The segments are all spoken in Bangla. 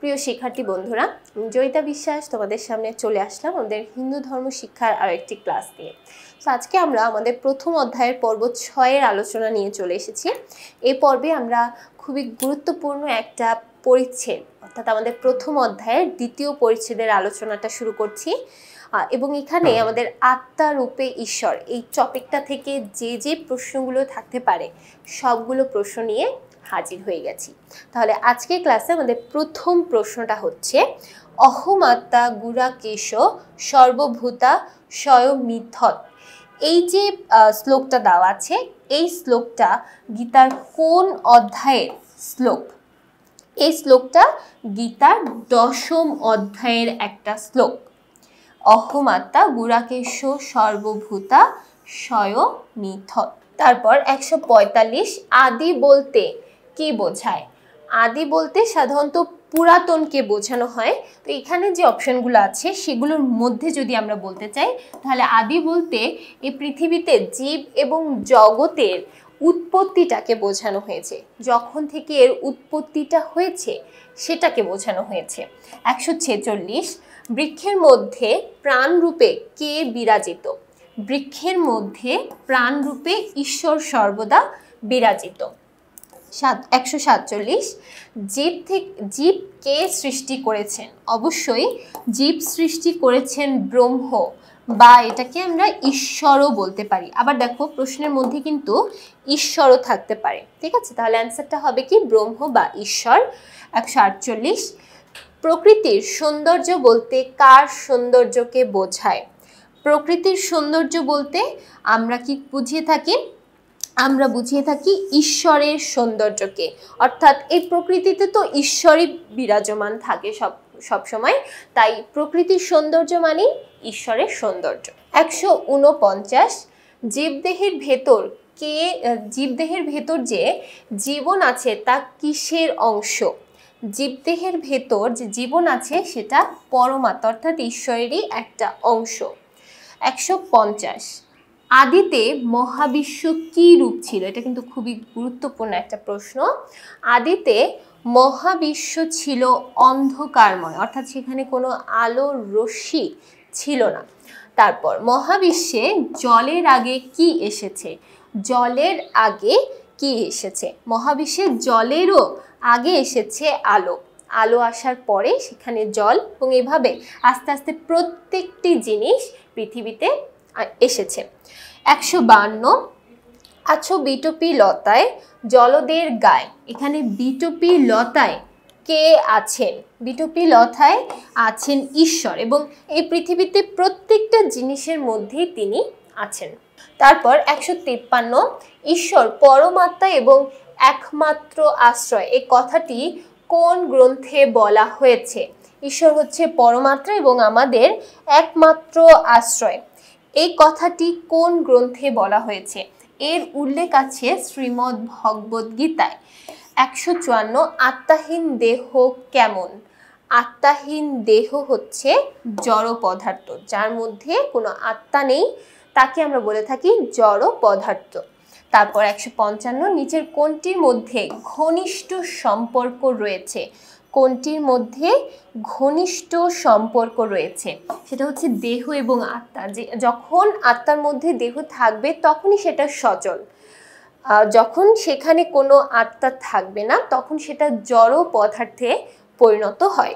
প্রিয় শিক্ষার্থী বন্ধুরা, জয়িতা বিশ্বাস তোমাদের সামনে চলে আসলাম আমাদের হিন্দু ধর্ম শিক্ষার আরো একটি ক্লাস নিয়ে। তো আজকে আমরা আমাদের প্রথম অধ্যায়ের পর্ব 6 এর আলোচনা নিয়ে চলে এসেছি। এই পর্বে আমরা খুবই গুরুত্বপূর্ণ একটা পরিচ্ছেদ অর্থাৎ আমাদের প্রথম অধ্যায়ের দ্বিতীয় পরিচ্ছেদের আলোচনাটা শুরু করছি। এবং এখানে আমাদের আত্মা রূপে ঈশ্বর এই টপিকটা থেকে যে প্রশ্নগুলো থাকতে পারে সবগুলো প্রশ্ন নিয়ে হাজির হয়ে গেছি। তাহলে আজকের ক্লাসে আমাদের প্রথম প্রশ্নটা হচ্ছে অহমাত্মা গুড়াকেশ সর্বভূতা স্বয়মিথৎ। এই যে শ্লোকটা দেওয়া আছে, এই শ্লোকটা গীতার কোন অধ্যায়ের শ্লোক? এই শ্লোকটা গীতার 10ম অধ্যায়ের একটা শ্লোক। অহমাত্মা গুড়াকেশ সর্বভূতা স্বয়মিথৎ। তারপর 145 আদি বলতে কি বোঝায়? আদি বলতে সাধারণত পুরাতনকে বোঝানো হয়। তো এখানে যে অপশনগুলো আছে সেগুলোর মধ্যে যদি আমরা বলতে চাই তাহলে আদি বলতে এই পৃথিবীতে জীব এবং জগতের উৎপত্তিটাকে বোঝানো হয়েছে, যখন থেকে এর উৎপত্তিটা হয়েছে সেটাকে বোঝানো হয়েছে। 146 বৃক্ষের মধ্যে প্রাণরূপে কে বিরাজিত? বৃক্ষের মধ্যে প্রাণরূপে ঈশ্বর সর্বদা বিরাজিত। 147 জীব কে সৃষ্টি করেছেন? অবশ্যই জীব সৃষ্টি করেছেন ব্রহ্ম, বা এটাকে আমরা ঈশ্বরও বলতে পারি। আবার দেখো প্রশ্নের মধ্যে কিন্তু ঈশ্বরও থাকতে পারে, ঠিক আছে? তাহলে অ্যান্সারটা হবে কি ব্রহ্ম বা ঈশ্বর। 148 প্রকৃতির সৌন্দর্য বলতে কার সৌন্দর্যকে বোঝায়? প্রকৃতির সৌন্দর্য বলতে আমরা কি বুঝিয়ে থাকি? আমরা বুঝিয়ে থাকি ঈশ্বরের সৌন্দর্যকে, অর্থাৎ এই প্রকৃতিতে তো ঈশ্বরই বিরাজমান থাকে সব সময়, তাই প্রকৃতির সৌন্দর্য মানে ঈশ্বরের সৌন্দর্য। 149 জীবদেহের ভেতর যে জীবন আছে তা কিসের অংশ? জীবদেহের ভেতর যে জীবন আছে সেটা পরমাত্মা অর্থাৎ ঈশ্বরেরই একটা অংশ। 150 আদিতে মহাবিশ্ব কি রূপ ছিল? এটা কিন্তু খুবই গুরুত্বপূর্ণ একটা প্রশ্ন। আদিতে মহাবিশ্ব ছিল অন্ধকারময়, অর্থাৎ সেখানে কোনো আলোর রশ্মি ছিল না। তারপর মহাবিশ্বে জলের আগে কি এসেছে? জলের আগে কি এসেছে? মহাবিশ্বে জলেরও আগে এসেছে আলো। আলো আসার পরে সেখানে জল, এবং এভাবে আস্তে আস্তে প্রত্যেকটি জিনিস পৃথিবীতে এসেছে। 152 আছো বিটপি লতায় জলদের গায়ে। এখানে বিটপি লতায় কে আছেন? বিটপি লতায় আছেন ঈশ্বর, এবং এই পৃথিবীতে প্রত্যেকটা জিনিসের মধ্যেই তিনি আছেন। তারপর 153 ঈশ্বর পরমাত্মা এবং একমাত্র আশ্রয়, এই কথাটি কোন গ্রন্থে বলা হয়েছে? ঈশ্বর হচ্ছে পরমাত্মা এবং আমাদের একমাত্র আশ্রয়, এই কথাটি কোন গ্রন্থে বলা হয়েছে? এর উল্লেখ আছে শ্রীমদ্ ভগবদ গীতায়। 154 আত্মাহীন দেহ কেমন? আত্মাহীন দেহ হচ্ছে জড় পদার্থ, যার মধ্যে কোনো আত্মা নেই, তাকে আমরা বলে থাকি জড় পদার্থ। তারপর 155 নিচের কোনটির মধ্যে ঘনিষ্ঠ সম্পর্ক রয়েছে? কোনটির মধ্যে ঘনিষ্ঠ সম্পর্ক রয়েছে? সেটা হচ্ছে দেহ এবং আত্মা। যে যখন আত্মার মধ্যে দেহ থাকবে তখনই সেটা সচল, যখন সেখানে কোনো আত্মা থাকবে না তখন সেটা জড় পদার্থে পরিণত হয়।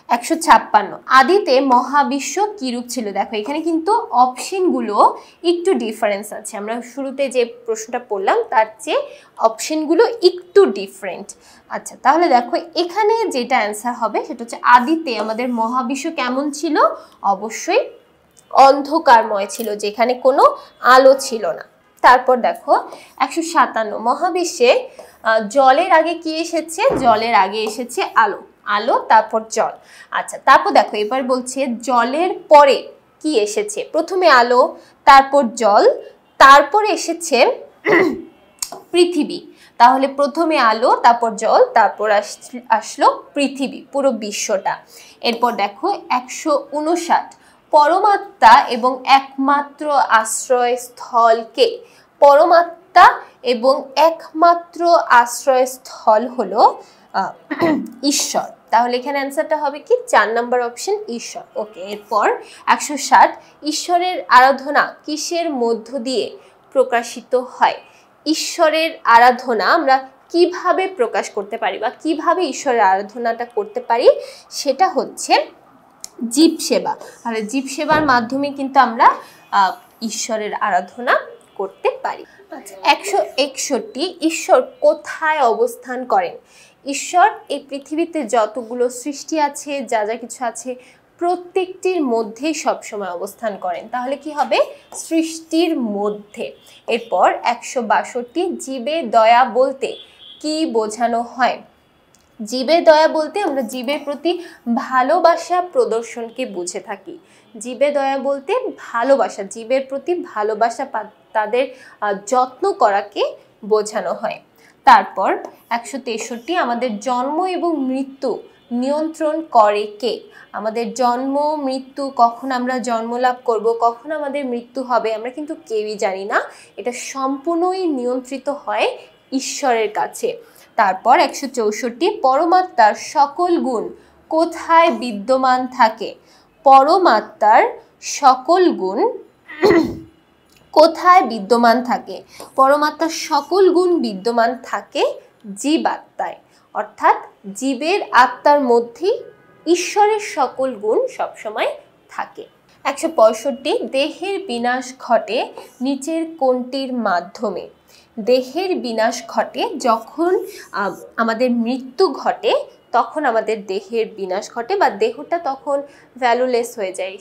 156 আদিতে মহাবিশ্ব কিরূপ ছিল? দেখো এখানে কিন্তু অপশনগুলো একটু ডিফারেন্স আছে। আমরা শুরুতে যে প্রশ্নটা পড়লাম তার চেয়ে অপশনগুলো একটু ডিফারেন্ট। আচ্ছা, তাহলে দেখো এখানে যেটা অ্যান্সার হবে সেটা হচ্ছে আদিতে আমাদের মহাবিশ্ব কেমন ছিল? অবশ্যই অন্ধকারময় ছিল, যেখানে কোনো আলো ছিল না। তারপর দেখো 157 মহাবিশ্বে জলের আগে কি এসেছে? জলের আগে এসেছে আলো, আলো তারপর জল। আচ্ছা, তারপর দেখো এবার বলছে জলের পরে কি এসেছে? প্রথমে আলো, তারপর জল, তারপর এসেছে পৃথিবী। তাহলে প্রথমে আলো, তারপর জল, তারপর আসলো পৃথিবী, পুরো বিশ্বটা। এরপর দেখো 159 পরমাত্মা এবং একমাত্র আশ্রয়স্থলকে? পরমাত্মা এবং একমাত্র আশ্রয়স্থল হলো ঈশ্বর। তাহলে এখানে অ্যান্সারটা হবে কি 4 নম্বর অপশন ঈশ্বর। ওকে, এরপর 160 ঈশ্বরের আরাধনা কিসের মধ্য দিয়ে প্রকাশিত হয়? ঈশ্বরের আরাধনা আমরা কিভাবে প্রকাশ করতে পারি বা কিভাবে ঈশ্বরের আরাধনাটা করতে পারি, সেটা হচ্ছে জীব সেবা। তাহলে জীব সেবার মাধ্যমে কিন্তু আমরা ঈশ্বরের আরাধনা করতে পারি। 161 ঈশ্বর কোথায় অবস্থান করেন? ঈশ্বর এই পৃথিবীতে যতগুলো সৃষ্টি আছে, যা যা কিছু আছে, প্রত্যেকটির মধ্যেই সবসময় অবস্থান করেন। তাহলে কি হবে? সৃষ্টির মধ্যে। এরপর 162 জীবে দয়া বলতে কি বোঝানো হয়? জীবে দয়া বলতে আমরা জীবের প্রতি ভালোবাসা প্রদর্শনকে বুঝে থাকি। জীবে দয়া বলতে ভালোবাসা, জীবের প্রতি ভালোবাসা, তাদের যত্ন করাকে বোঝানো হয়। তারপর 163 আমাদের জন্ম এবং মৃত্যু নিয়ন্ত্রণ করে কে? আমাদের জন্ম মৃত্যু, কখন আমরা জন্ম লাভ করব, কখন আমাদের মৃত্যু হবে, আমরা কিন্তু কেউই জানি না। এটা সম্পূর্ণই নিয়ন্ত্রিত হয় ঈশ্বরের কাছে। তারপর 164 পরমাত্মার সকল গুণ কোথায় বিদ্যমান থাকে? পরমাত্মার সকল গুণ কোথায় বিদ্যমান থাকে? পরমাত্মার সকল গুণ বিদ্যমান থাকে জীবাত্মায়, অর্থাৎ জীবের আত্মার মধ্যেই ঈশ্বরের সকল গুণ সবসময় থাকে। 165 দেহের বিনাশ ঘটে নিচের কোনটির মাধ্যমে? দেহের বিনাশ ঘটে যখন আমাদের মৃত্যু ঘটে, তখন আমাদের দেহের বিনাশ ঘটে বা দেহটা তখন ভ্যালুলেস হয়ে যায়,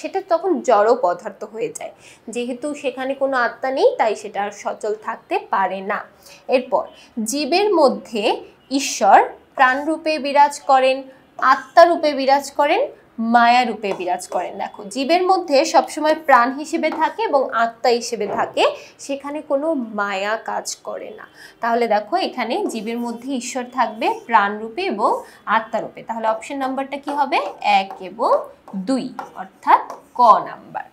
সেটা তখন জড় পদার্থ হয়ে যায়। যেহেতু সেখানে কোনো আত্মা নেই, তাই সেটা আর সচল থাকতে পারে না। এরপর জীবের মধ্যে ঈশ্বর প্রাণরূপে বিরাজ করেন, আত্মারূপে বিরাজ করেন, মায়া রূপে বিরাজ করেন। দেখো, জীবের মধ্যে সবসময় প্রাণ হিসেবে থাকে এবং আত্মা হিসেবে থাকে, সেখানে কোনো মায়া কাজ করে না। তাহলে দেখো, এখানে জীবের মধ্যে ঈশ্বর থাকবে প্রাণ রূপে এবং আত্মা রূপে। তাহলে অপশন নাম্বারটা কি হবে? 1 এবং 2, অর্থাৎ ক নাম্বার।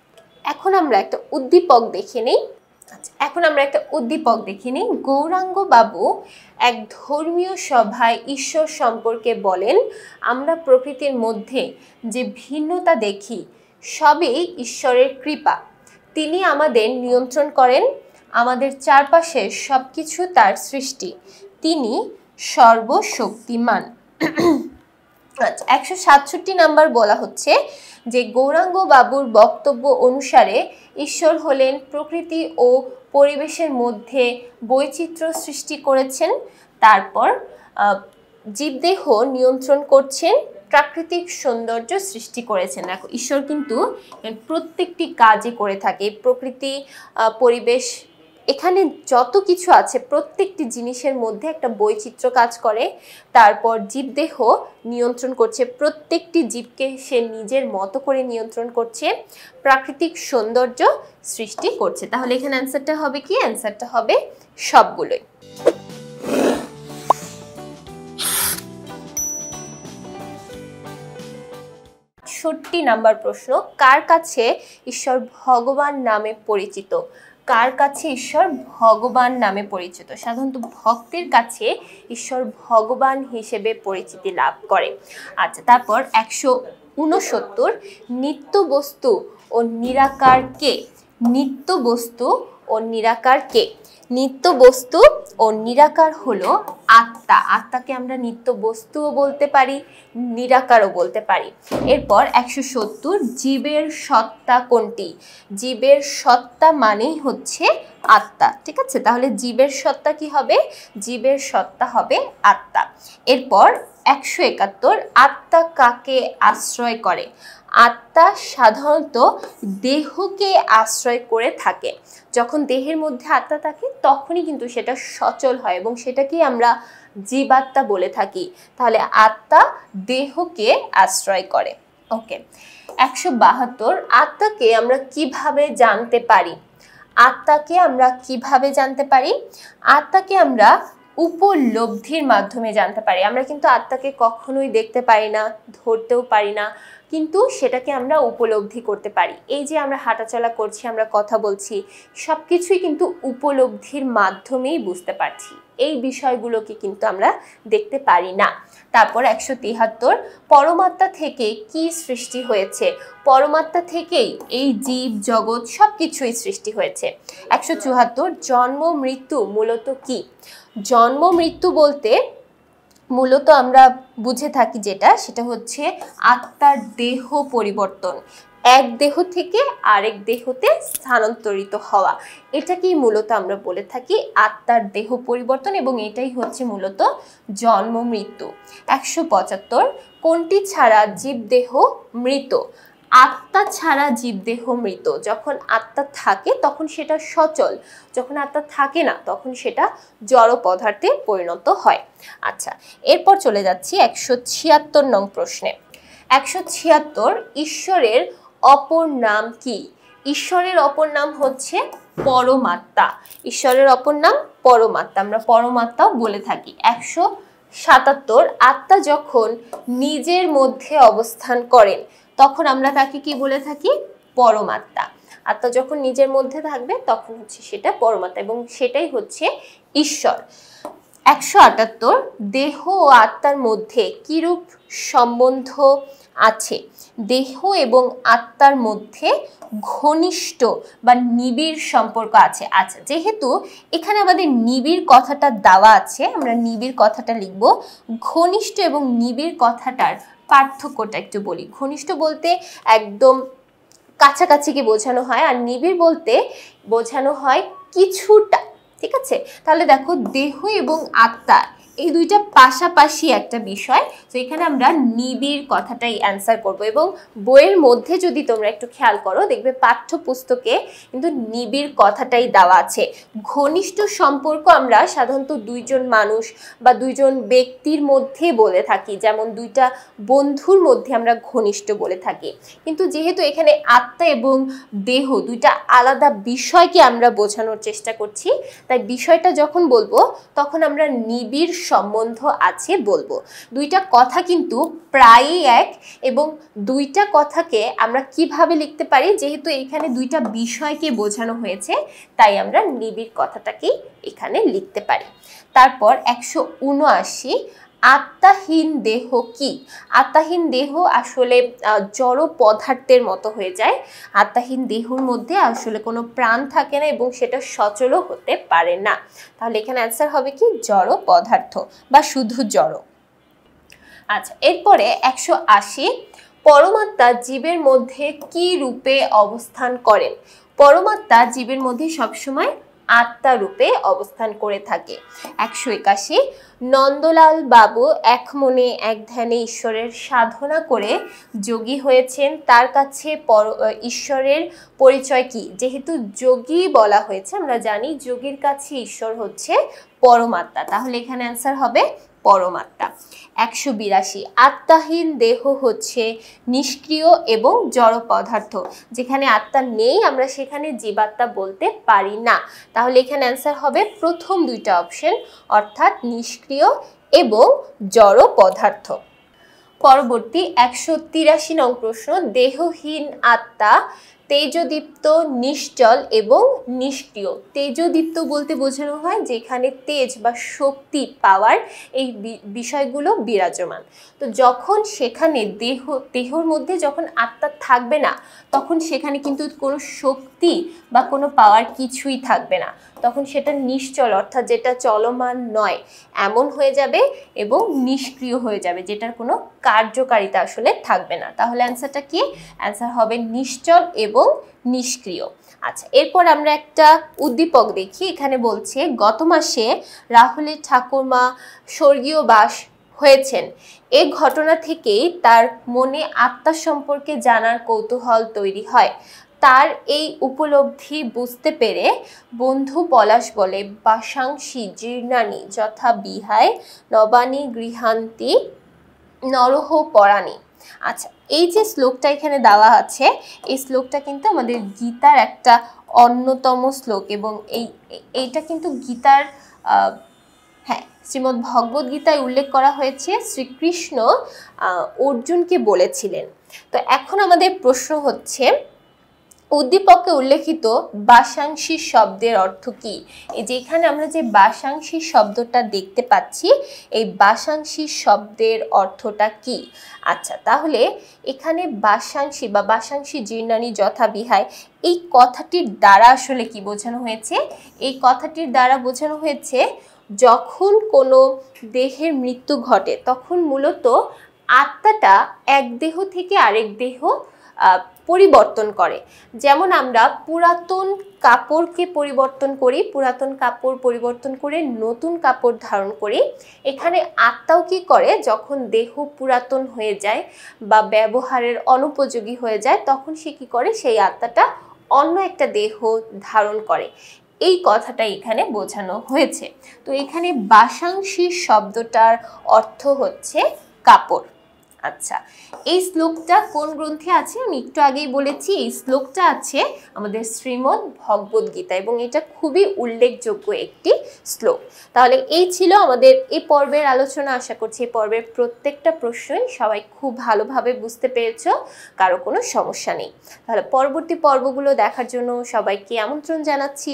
এখন আমরা একটা উদ্দীপক দেখে নিই। গৌরাঙ্গ বাবু এক ধর্মীয় সভায় ঈশ্বর সম্পর্কে বলেন, আমরা প্রকৃতির মধ্যে যে ভিন্নতা দেখি সবই ঈশ্বরের কৃপা। তিনি আমাদের নিয়ন্ত্রণ করেন, আমাদের চারপাশে সবকিছু তার সৃষ্টি, তিনি সর্বশক্তিমান। 167 নাম্বার বলা হচ্ছে যে গৌরাঙ্গ বাবুর বক্তব্য অনুসারে ঈশ্বর হলেন প্রকৃতি ও পরিবেশের মধ্যে বৈচিত্র্য সৃষ্টি করেছেন, তারপর জীবদেহ নিয়ন্ত্রণ করছেন, প্রাকৃতিক সৌন্দর্য সৃষ্টি করেছেন। দেখো, ঈশ্বর কিন্তু প্রত্যেকটি কাজই করে থাকে। প্রকৃতি, পরিবেশ, এখানে যত কিছু আছে প্রত্যেকটি জিনিসের মধ্যে একটা বৈচিত্র্য কাজ করে। তারপর জীবদেহ নিয়ন্ত্রণ করছে, প্রত্যেকটি জীবকে সে নিজের মতো করে নিয়ন্ত্রণ করছে, প্রাকৃতিক সৌন্দর্য সৃষ্টি করছে। তাহলে এখানে অ্যান্সারটা হবে কি? অ্যান্সারটা হবে সবগুলোই। 68 নাম্বার প্রশ্ন, কার কাছে ঈশ্বর ভগবান নামে পরিচিত? কার কাছে ঈশ্বর ভগবান নামে পরিচিত? সাধারণত ভক্তের কাছে ঈশ্বর ভগবান হিসেবে পরিচিতি লাভ করে। আচ্ছা, তারপর 169 নিত্য বস্তু ও নিরাকার কে? নিত্য বস্তু ও নিরাকার কে? নিত্য বস্তু ও নিরাকার হলো আত্মা। আত্মাকে আমরা নিত্য বস্তুও বলতে পারি, নিরাকারও বলতে পারি। এরপর 170 জীবের সত্তা কোনটি? জীবের সত্তা মানেই হচ্ছে আত্মা। ঠিক আছে, তাহলে জীবের সত্তা কি হবে? জীবের সত্তা হবে আত্মা। এরপর 171 আত্মা কাকে আশ্রয় করে? আত্মা সাধারণত দেহকে আশ্রয় করে থাকে। যখন দেহের মধ্যে আত্মা থাকে তখনই কিন্তু সেটা সচল হয় এবং সেটাকেই আমরা জীবাত্মা বলে থাকি। তাহলে আত্মা দেহকে আশ্রয় করে। ওকে, 172 আত্মাকে আমরা কিভাবে জানতে পারি? আত্মাকে আমরা কিভাবে জানতে পারি? আত্মাকে আমরা উপলব্ধির মাধ্যমে জানতে পারি। আমরা কিন্তু আত্মাকে কখনোই দেখতে পারি না, ধরতেও পারি না, কিন্তু সেটাকে আমরা উপলব্ধি করতে পারি। এই যে আমরা হাঁটাচলা করছি, আমরা কথা বলছি, সব কিছুই কিন্তু উপলব্ধির মাধ্যমেই বুঝতে পারছি। এই বিষয়গুলোকে কিন্তু আমরা দেখতে পারি না। তারপর 173 পরমাত্মা থেকে কি সৃষ্টি হয়েছে? পরমাত্মা থেকেই এই জীব জগৎ সবকিছুই সৃষ্টি হয়েছে। 174 জন্ম মৃত্যু মূলত কি? জন্ম মৃত্যু বলতে মূলত আমরা বুঝে থাকি সেটা হচ্ছে আত্মার দেহ পরিবর্তন, এক দেহ থেকে আরেক দেহতে স্থানান্তরিত হওয়া, এটাকেই মূলত আমরা বলে থাকি আত্মার দেহ পরিবর্তন, এবং এটাই হচ্ছে মূলত জন্ম মৃত্যু। 175 কোনটি ছাড়া জীবদেহ মৃত? আত্মা ছাড়া জীবদেহ মৃত। যখন আত্মা থাকে তখন সেটা সচল, যখন আত্মা থাকে না তখন সেটা জড় পদার্থে পরিণত হয়। আচ্ছা, এরপর চলে যাচ্ছি 176 নং প্রশ্নে। 176 ঈশ্বরের অপর নাম কি? ঈশ্বরের অপর নাম হচ্ছে পরমাত্মা। ঈশ্বরের অপর নাম পরমাত্মা, আমরা পরমাত্মাও বলে থাকি। 177 আত্মা যখন নিজের মধ্যে অবস্থান করেন তখন আমরা তাকে কি বলে থাকি? পরমাত্মা। আত্মা যখন নিজের মধ্যে থাকবে তখন হচ্ছে সেটা পরমাত্মা, এবং সেটাই হচ্ছে ঈশ্বর। 178 দেহ ও আত্মার মধ্যে কিরূপ সম্বন্ধ আছে? দেহ এবং আত্মার মধ্যে ঘনিষ্ঠ বা নিবিড় সম্পর্ক আছে। আচ্ছা, যেহেতু এখানে আমাদের নিবিড় কথাটা দেওয়া আছে, আমরা নিবিড় কথাটা লিখব। ঘনিষ্ঠ এবং নিবিড় কথাটার পার্থক্যটা একটু বলি। ঘনিষ্ঠ বলতে একদম কাছাকাছিকে বোঝানো হয়, আর নিবিড় বলতে বোঝানো হয় কিছুটা। ঠিক আছে, তাহলে দেখো দেহ এবং আত্মা এই দুইটা পাশাপাশি একটা বিষয়, তো এখানে আমরা নিবিড় কথাটাই অ্যান্সার করব। এবং বইয়ের মধ্যে যদি তোমরা একটু খেয়াল করো দেখবে পাঠ্যপুস্তকে কিন্তু নিবিড় কথাটাই দেওয়া আছে। ঘনিষ্ঠ সম্পর্ক আমরা সাধারণত দুইজন মানুষ বা দুইজন ব্যক্তির মধ্যে বলে থাকি, যেমন দুইটা বন্ধুর মধ্যে আমরা ঘনিষ্ঠ বলে থাকি। কিন্তু যেহেতু এখানে আত্মা এবং দেহ দুইটা আলাদা বিষয়কে আমরা বোঝানোর চেষ্টা করছি, তাই বিষয়টা যখন বলবো তখন আমরা নিবিড় সম্বন্ধ আছে বলবো। দুইটা কথা কিন্তু প্রায়ই এক, এবং দুইটা কথাকে আমরা কিভাবে লিখতে পারি, যেহেতু এখানে দুইটা বিষয়কে বোঝানো হয়েছে তাই আমরা নিবিড় কথাটাকেই এখানে লিখতে পারি। তারপর 179 আত্মাহীন দেহ কি? আত্মাহীন দেহ আসলে জড় পদার্থের মতো হয়ে যায়। আত্মাহীন দেহর মধ্যে আসলে কোনো প্রাণ থাকে না এবং সেটা সচলও হতে পারে না। তাহলে এখানে অ্যান্সার হবে কি? জড় পদার্থ বা শুধু জড়। আচ্ছা, এরপরে 180 পরমাত্মা জীবের মধ্যে কি রূপে অবস্থান করেন? পরমাত্মা জীবের মধ্যে সবসময় আত্মা রূপে অবস্থান করে থাকে। 181 নন্দলাল বাবু এক মনে এক ধ্যানে ঈশ্বরের সাধনা করে যোগী হয়েছেন, তার কাছে ঈশ্বরের পরিচয় কি? যেহেতু যোগী বলা হয়েছে, আমরা জানি যোগীর কাছে ঈশ্বর হচ্ছে পরমাত্মা, তাহলে এখানে অ্যান্সার হবে পরমাত্মা। 182 আত্মাহীন দেহ হচ্ছে নিষ্ক্রিয় এবং জড় পদার্থ। যেখানে আত্মা নেই আমরা সেখানে জীবাত্মা বলতে পারি না, তাহলে এখানে অ্যান্সার হবে প্রথম দুইটা অপশন, অর্থাৎ নিষ্ক্রিয় এবং জড় পদার্থ। পরবর্তী 183 নং প্রশ্ন, দেহহীন আত্মা তেজদীপ্ত, নিশ্চল এবং নিষ্ক্রিয়। তেজদীপ্ত বলতে বোঝানো হয় যেখানে তেজ বা শক্তি পাওয়ার এই বিষয়গুলো বিরাজমান। তো যখন সেখানে দেহর মধ্যে যখন আত্মা থাকবে না তখন সেখানে কিন্তু কোনো শক্তি বা কোনো পাওয়ার কিছুই থাকবে না, তখন সেটা নিশ্চল অর্থাৎ যেটা চলমান নয় এমন হয়ে যাবে এবং নিষ্ক্রিয় হয়ে যাবে, যেটার কোনো কার্যকারিতা আসলে থাকবে না। তাহলে অ্যান্সারটা কি? অ্যান্সার হবে নিশ্চল এবং নিষ্ক্রিয়। আচ্ছা, এরপর আমরা একটা উদ্দীপক দেখি। এখানে বলছে গত মাসে রাহুলের ঠাকুরমা স্বর্গীয় বাস হয়েছেন। এই ঘটনা থেকেই তার মনে আত্মা সম্পর্কে জানার কৌতূহল তৈরি হয়। তার এই উপলব্ধি বুঝতে পেরে বন্ধু পলাশ বলে বাসাংশী জীর্ণানি যথা বিহায় নবানী গৃহান্তি নরহ পরাণী। আচ্ছা, এই যে শ্লোকটা এখানে দেওয়া আছে এই শ্লোকটা কিন্তু আমাদের গীতার একটা অন্যতম শ্লোক, এবং এইটা কিন্তু গীতার শ্রীমদ্ ভগবদ গীতায় উল্লেখ করা হয়েছে। শ্রীকৃষ্ণ অর্জুনকে বলেছিলেন। তো এখন আমাদের প্রশ্ন হচ্ছে উদ্দীপকে উল্লেখিত বাসাংশী শব্দের অর্থ কি? এই যে এখানে আমরা যে বাসাংশী শব্দটা দেখতে পাচ্ছি, এই বাসাংশী শব্দের অর্থটা কি? আচ্ছা, তাহলে এখানে বাসাংশী বা বাসাংশী জীর্ণানি যথা বিহায়, এই কথাটির দ্বারা আসলে কি বোঝানো হয়েছে? এই কথাটির দ্বারা বোঝানো হয়েছে যখন কোনো দেহের মৃত্যু ঘটে তখন মূলত আত্মাটা এক দেহ থেকে আরেক দেহ পরিবর্তন করে। যেমন আমরা পুরাতন কাপড়কে পরিবর্তন করি, পুরাতন কাপড় পরিবর্তন করে নতুন কাপড় ধারণ করি, এখানে আত্মাও কি করে, যখন দেহ পুরাতন হয়ে যায় বা ব্যবহারের অনুপযোগী হয়ে যায় তখন সে কি করে, সেই আত্মাটা অন্য একটা দেহ ধারণ করে। এই কথাটা এখানে বোঝানো হয়েছে। তো এখানে বাসাংশী শব্দটার অর্থ হচ্ছে কাপড়। আচ্ছা, এই শ্লোকটা কোন গ্রন্থে আছে? আমি একটু আগেই বলেছি, এই শ্লোকটা আছে আমাদের শ্রীমদ্ ভগবদ গীতা এবং এটা খুবই উল্লেখযোগ্য একটি শ্লোক। তাহলে এই ছিল আমাদের এই পর্বের আলোচনা। আশা করছি এই পর্বের প্রত্যেকটা প্রশ্নই সবাই খুব ভালোভাবে বুঝতে পেরেছো, কারো কোনো সমস্যা নেই। তাহলে পরবর্তী পর্বগুলো দেখার জন্য সবাইকে আমন্ত্রণ জানাচ্ছি।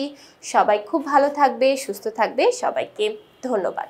সবাই খুব ভালো থাকবে, সুস্থ থাকবে। সবাইকে ধন্যবাদ।